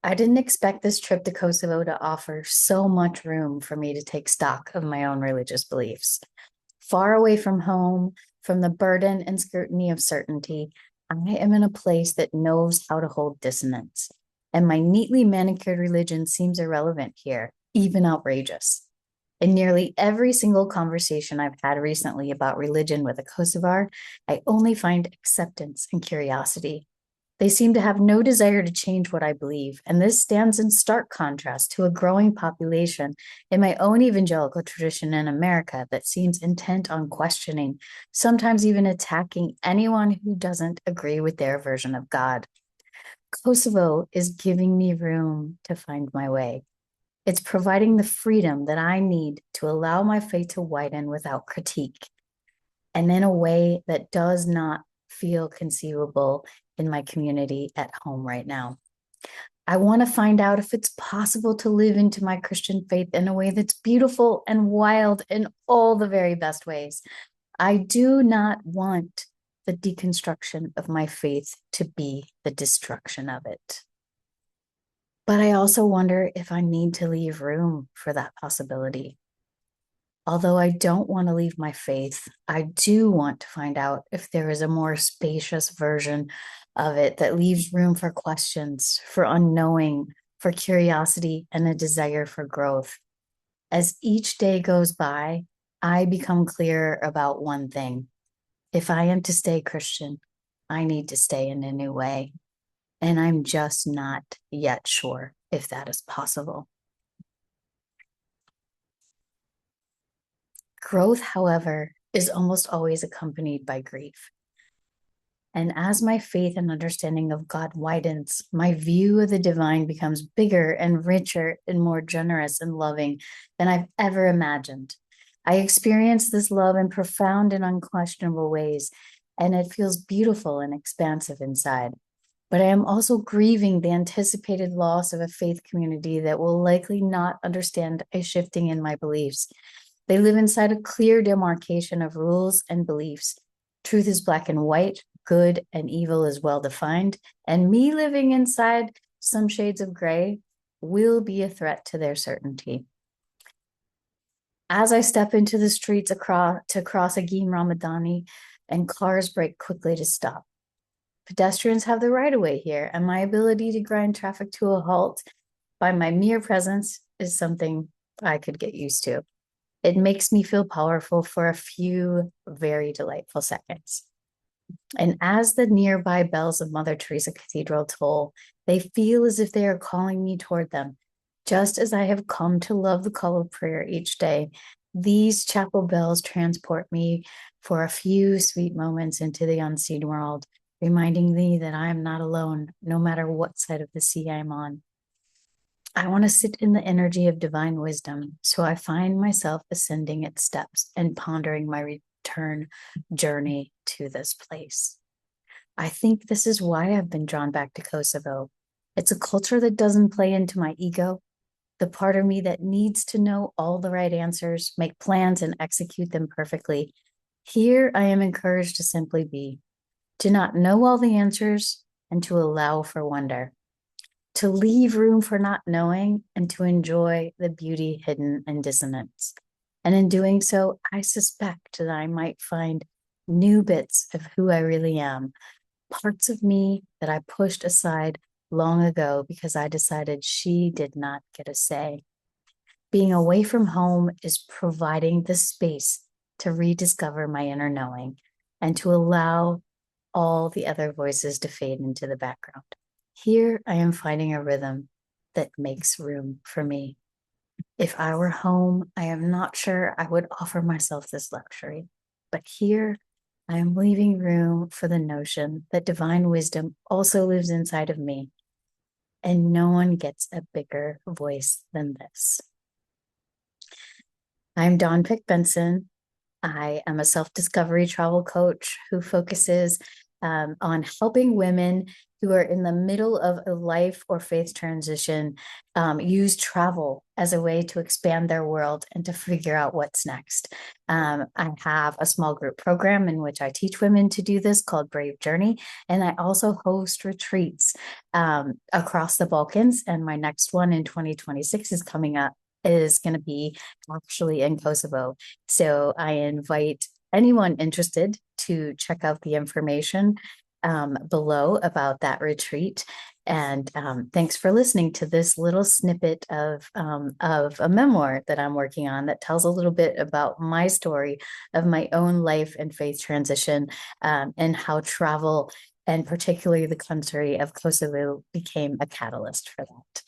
I didn't expect this trip to Kosovo to offer so much room for me to take stock of my own religious beliefs. Far away from home, from the burden and scrutiny of certainty, I am in a place that knows how to hold dissonance. And my neatly manicured religion seems irrelevant here, even outrageous. In nearly every single conversation I've had recently about religion with a Kosovar, I only find acceptance and curiosity. They seem to have no desire to change what I believe, and this stands in stark contrast to a growing population in my own evangelical tradition in America that seems intent on questioning, sometimes even attacking anyone who doesn't agree with their version of God. Kosovo is giving me room to find my way. It's providing the freedom that I need to allow my faith to widen without critique and in a way that does not feel conceivable in my community at home right now. I want to find out if it's possible to live into my Christian faith in a way that's beautiful and wild in all the very best ways. I do not want the deconstruction of my faith to be the destruction of it. But I also wonder if I need to leave room for that possibility. Although I don't want to leave my faith, I do want to find out if there is a more spacious version of it that leaves room for questions, for unknowing, for curiosity, and a desire for growth. As each day goes by, I become clearer about one thing. If I am to stay Christian, I need to stay in a new way. And I'm just not yet sure if that is possible. Growth, however, is almost always accompanied by grief. And as my faith and understanding of God widens, my view of the divine becomes bigger and richer and more generous and loving than I've ever imagined. I experience this love in profound and unquestionable ways, and it feels beautiful and expansive inside. But I am also grieving the anticipated loss of a faith community that will likely not understand a shifting in my beliefs. They live inside a clear demarcation of rules and beliefs. Truth is black and white, good and evil is well defined, and me living inside some shades of gray will be a threat to their certainty. As I step into the streets to cross Agim Ramadani, and cars brake quickly to stop. Pedestrians have the right of way here, and my ability to grind traffic to a halt by my mere presence is something I could get used to. It makes me feel powerful for a few very delightful seconds. And as the nearby bells of Mother Teresa Cathedral toll, they feel as if they are calling me toward them. Just as I have come to love the call of prayer each day, these chapel bells transport me for a few sweet moments into the unseen world, reminding me that I am not alone, no matter what side of the sea I'm on. I want to sit in the energy of divine wisdom, so I find myself ascending its steps and pondering my return journey to this place. I think this is why I've been drawn back to Kosovo. It's a culture that doesn't play into my ego, the part of me that needs to know all the right answers, make plans, and execute them perfectly. Here, I am encouraged to simply be, to not know all the answers, and to allow for wonder, to leave room for not knowing, and to enjoy the beauty hidden in dissonance. And in doing so, I suspect that I might find new bits of who I really am, parts of me that I pushed aside long ago because I decided she did not get a say. Being away from home is providing the space to rediscover my inner knowing and to allow all the other voices to fade into the background. Here I am finding a rhythm that makes room for me. If I were home, I am not sure I would offer myself this luxury. But here, I am leaving room for the notion that divine wisdom also lives inside of me, and no one gets a bigger voice than this. I'm Dawn Pick Benson. I am a self-discovery travel coach who focuses on helping women who are in the middle of a life or faith transition use travel as a way to expand their world and to figure out what's next. I have a small group program in which I teach women to do this called Brave Journey. And I also host retreats across the Balkans. And my next one in 2026 is coming up, is going to be actually in Kosovo. So I invite anyone interested to check out the information below about that retreat. And thanks for listening to this little snippet of a memoir that I'm working on that tells a little bit about my story of my own life and faith transition, and how travel, and particularly the country of Kosovo, became a catalyst for that.